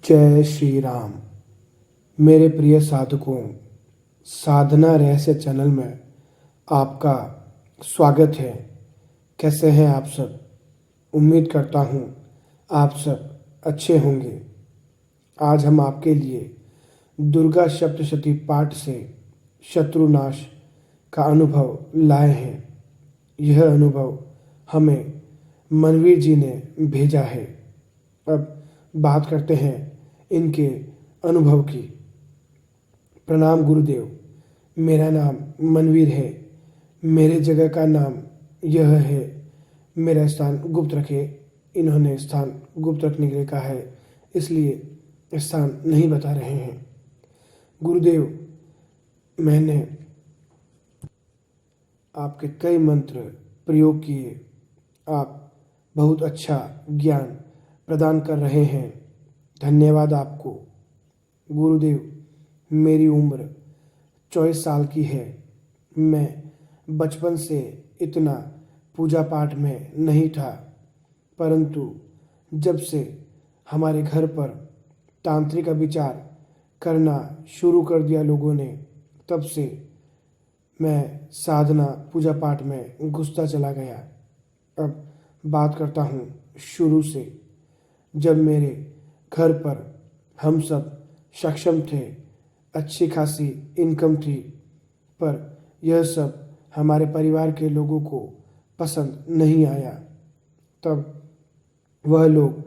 जय श्री राम। मेरे प्रिय साधकों, साधना रहस्य चैनल में आपका स्वागत है। कैसे हैं आप सब? उम्मीद करता हूँ आप सब अच्छे होंगे। आज हम आपके लिए दुर्गा सप्तशती पाठ से शत्रुनाश का अनुभव लाए हैं। यह अनुभव हमें मनवीर जी ने भेजा है। अब बात करते हैं इनके अनुभव की। प्रणाम गुरुदेव, मेरा नाम मनवीर है। मेरे जगह का नाम यह है। मेरा स्थान गुप्त रखे। इन्होंने स्थान गुप्त रखने के लिए कहा है, इसलिए स्थान नहीं बता रहे हैं। गुरुदेव, मैंने आपके कई मंत्र प्रयोग किए। आप बहुत अच्छा ज्ञान प्रदान कर रहे हैं। धन्यवाद आपको। गुरुदेव, मेरी उम्र 24 साल की है। मैं बचपन से इतना पूजा पाठ में नहीं था, परंतु जब से हमारे घर पर तांत्रिक विचार करना शुरू कर दिया लोगों ने, तब से मैं साधना पूजा पाठ में घुसता चला गया। अब बात करता हूँ शुरू से। जब मेरे घर पर हम सब सक्षम थे, अच्छी खासी इनकम थी, पर यह सब हमारे परिवार के लोगों को पसंद नहीं आया। तब वह लोग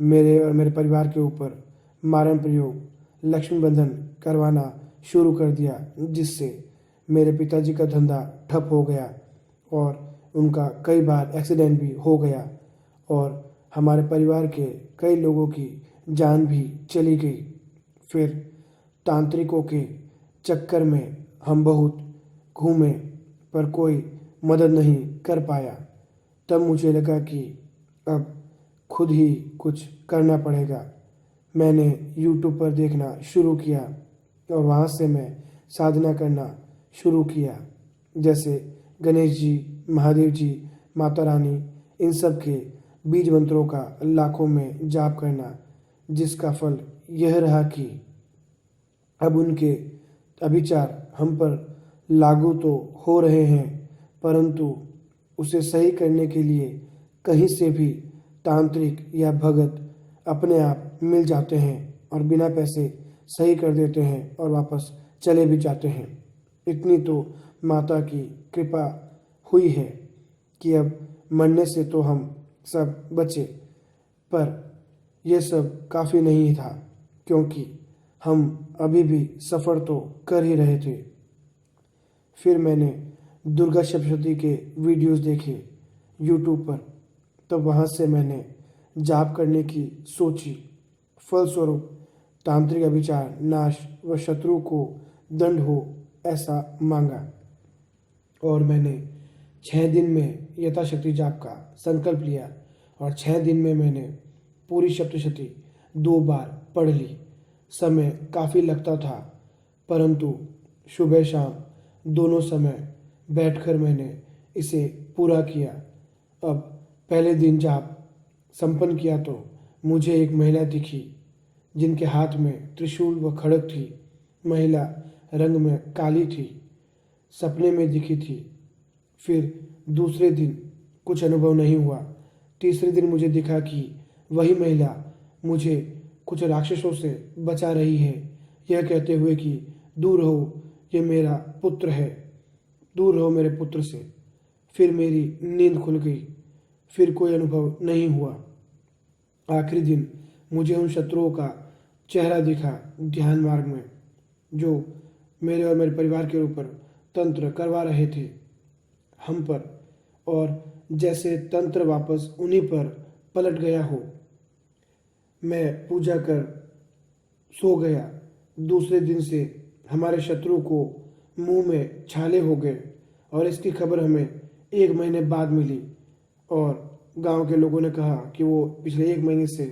मेरे और मेरे परिवार के ऊपर मारण प्रयोग, लक्ष्मी बंधन करवाना शुरू कर दिया, जिससे मेरे पिताजी का धंधा ठप हो गया और उनका कई बार एक्सीडेंट भी हो गया और हमारे परिवार के कई लोगों की जान भी चली गई। फिर तांत्रिकों के चक्कर में हम बहुत घूमे, पर कोई मदद नहीं कर पाया। तब मुझे लगा कि अब खुद ही कुछ करना पड़ेगा। मैंने YouTube पर देखना शुरू किया और वहाँ से मैं साधना करना शुरू किया। जैसे गणेश जी, महादेव जी, माता रानी, इन सब के बीज मंत्रों का लाखों में जाप करना, जिसका फल यह रहा कि अब उनके अभिचार हम पर लागू तो हो रहे हैं, परंतु उसे सही करने के लिए कहीं से भी तांत्रिक या भगत अपने आप मिल जाते हैं और बिना पैसे सही कर देते हैं और वापस चले भी जाते हैं। इतनी तो माता की कृपा हुई है कि अब मरने से तो हम सब बचे, पर यह सब काफ़ी नहीं था, क्योंकि हम अभी भी सफ़र तो कर ही रहे थे। फिर मैंने दुर्गा सप्तशती के वीडियोस देखे YouTube पर। तब वहाँ से मैंने जाप करने की सोची। फलस्वरूप तांत्रिक अभिचार नाश व शत्रु को दंड हो, ऐसा मांगा और मैंने 6 दिन में यथाशक्ति जाप का संकल्प लिया और 6 दिन में मैंने पूरी सप्तशती 2 बार पढ़ ली। समय काफ़ी लगता था, परंतु सुबह शाम दोनों समय बैठकर मैंने इसे पूरा किया। अब पहले दिन जाप संपन्न किया तो मुझे एक महिला दिखी, जिनके हाथ में त्रिशूल व खड्ग थी। महिला रंग में काली थी, सपने में दिखी थी। फिर दूसरे दिन कुछ अनुभव नहीं हुआ। तीसरे दिन मुझे दिखा कि वही महिला मुझे कुछ राक्षसों से बचा रही है, यह कहते हुए कि दूर रहो, ये मेरा पुत्र है, दूर रहो मेरे पुत्र से। फिर मेरी नींद खुल गई। फिर कोई अनुभव नहीं हुआ। आखिरी दिन मुझे उन शत्रुओं का चेहरा दिखा ध्यान मार्ग में, जो मेरे और मेरे परिवार के ऊपर तंत्र करवा रहे थे हम पर, और जैसे तंत्र वापस उन्हीं पर पलट गया हो। मैं पूजा कर सो गया। दूसरे दिन से हमारे शत्रु को मुंह में छाले हो गए और इसकी खबर हमें 1 महीने बाद मिली और गांव के लोगों ने कहा कि वो पिछले 1 महीने से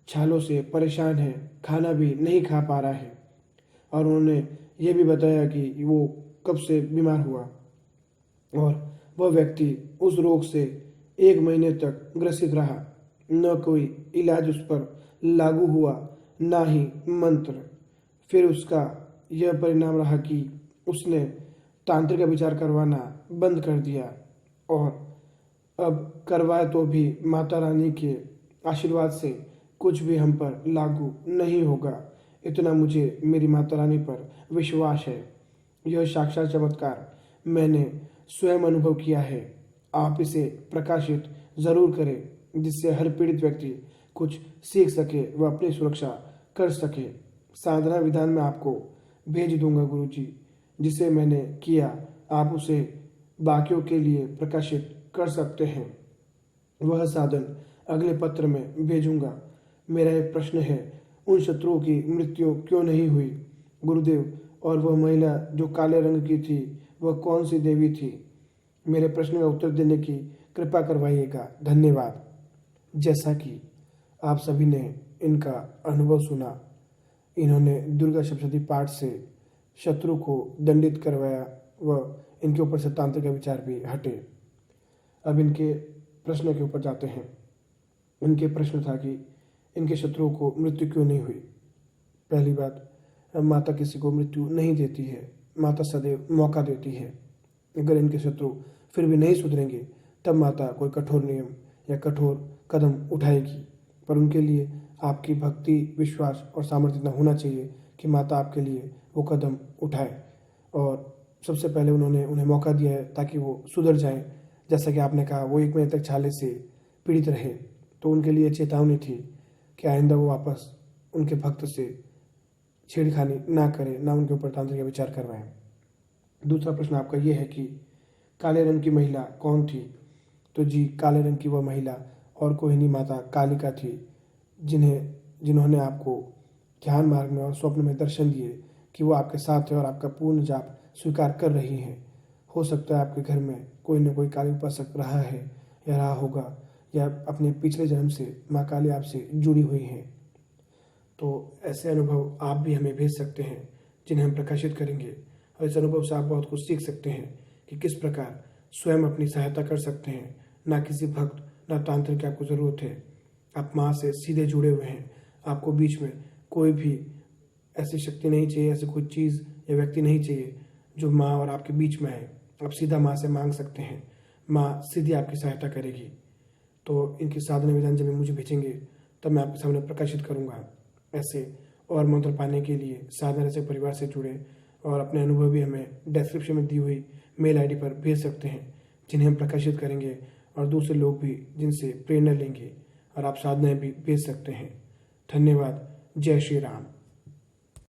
छालों से परेशान है, खाना भी नहीं खा पा रहा है। और उन्होंने ये भी बताया कि वो कब से बीमार हुआ और वह व्यक्ति उस रोग से 1 महीने तक ग्रसित रहा। न कोई इलाज उस पर लागू हुआ, ना ही मंत्र। फिर उसका यह परिणाम रहा कि उसने तांत्रिक का विचार करवाना बंद कर दिया और अब करवाए तो भी माता रानी के आशीर्वाद से कुछ भी हम पर लागू नहीं होगा। इतना मुझे मेरी माता रानी पर विश्वास है। यह साक्षात चमत्कार मैंने स्वयं अनुभव किया है। आप इसे प्रकाशित जरूर करें जिससे हर पीड़ित व्यक्ति कुछ सीख सके व अपनी सुरक्षा कर सके। साधना विधान में आपको भेज दूंगा गुरुजी, जिसे मैंने किया आप उसे बाकियों के लिए प्रकाशित कर सकते हैं। वह साधन अगले पत्र में भेजूंगा। मेरा एक प्रश्न है, उन शत्रुओं की मृत्यु क्यों नहीं हुई गुरुदेव? और वह महिला जो काले रंग की थी वह कौन सी देवी थी? मेरे प्रश्न का उत्तर देने की कृपा करवाइएगा। धन्यवाद। जैसा कि आप सभी ने इनका अनुभव सुना, इन्होंने दुर्गा सप्तशती पाठ से शत्रु को दंडित करवाया व इनके ऊपर से तांत्रिक का विचार भी हटे। अब इनके प्रश्न के ऊपर जाते हैं। इनके प्रश्न था कि इनके शत्रुओं को मृत्यु क्यों नहीं हुई। पहली बात, माता किसी को मृत्यु नहीं देती है, माता सदैव मौका देती है। अगर इनके शत्रु फिर भी नहीं सुधरेंगे तब माता कोई कठोर नियम या कठोर कदम उठाएगी, पर उनके लिए आपकी भक्ति, विश्वास और सामर्थ्य इतना होना चाहिए कि माता आपके लिए वो कदम उठाए। और सबसे पहले उन्होंने उन्हें मौका दिया है ताकि वो सुधर जाएं। जैसा कि आपने कहा वो 1 महीने तक छाले से पीड़ित रहे, तो उनके लिए चेतावनी थी कि आइंदा वो वापस उनके भक्त से छेड़खानी ना करें, ना उनके ऊपर तांत्रिक का विचार करवाएं। दूसरा प्रश्न आपका ये है कि काले रंग की महिला कौन थी? तो जी, काले रंग की वह महिला और कोई नहीं, माता कालिका थी, जिन्होंने आपको ध्यान मार्ग में और स्वप्न में दर्शन दिए कि वो आपके साथ है और आपका पूर्ण जाप स्वीकार कर रही हैं। हो सकता है आपके घर में कोई न कोई काली उपासक रहा है या रहा होगा, या अपने पिछले जन्म से माँ काली आपसे जुड़ी हुई हैं। तो ऐसे अनुभव आप भी हमें भेज सकते हैं जिन्हें हम प्रकाशित करेंगे, और इस अनुभव से आप बहुत कुछ सीख सकते हैं कि किस प्रकार स्वयं अपनी सहायता कर सकते हैं। ना किसी भक्त, ना तांत्रिक की आपको ज़रूरत है। आप माँ से सीधे जुड़े हुए हैं। आपको बीच में कोई भी ऐसी शक्ति नहीं चाहिए, ऐसी कोई चीज़ या व्यक्ति नहीं चाहिए जो माँ और आपके बीच में है। आप सीधा माँ से मांग सकते हैं, माँ सीधी आपकी सहायता करेगी। तो इनकी साधना विधान जब मुझे भेजेंगे तब मैं आपके सामने प्रकाशित करूँगा। ऐसे और मंत्र पाने के लिए साधना से परिवार से जुड़े और अपने अनुभव भी हमें डिस्क्रिप्शन में दी हुई मेल आईडी पर भेज सकते हैं, जिन्हें हम प्रकाशित करेंगे और दूसरे लोग भी जिनसे प्रेरणा लेंगे, और आप साधनाएं भी भेज सकते हैं। धन्यवाद। जय श्री राम।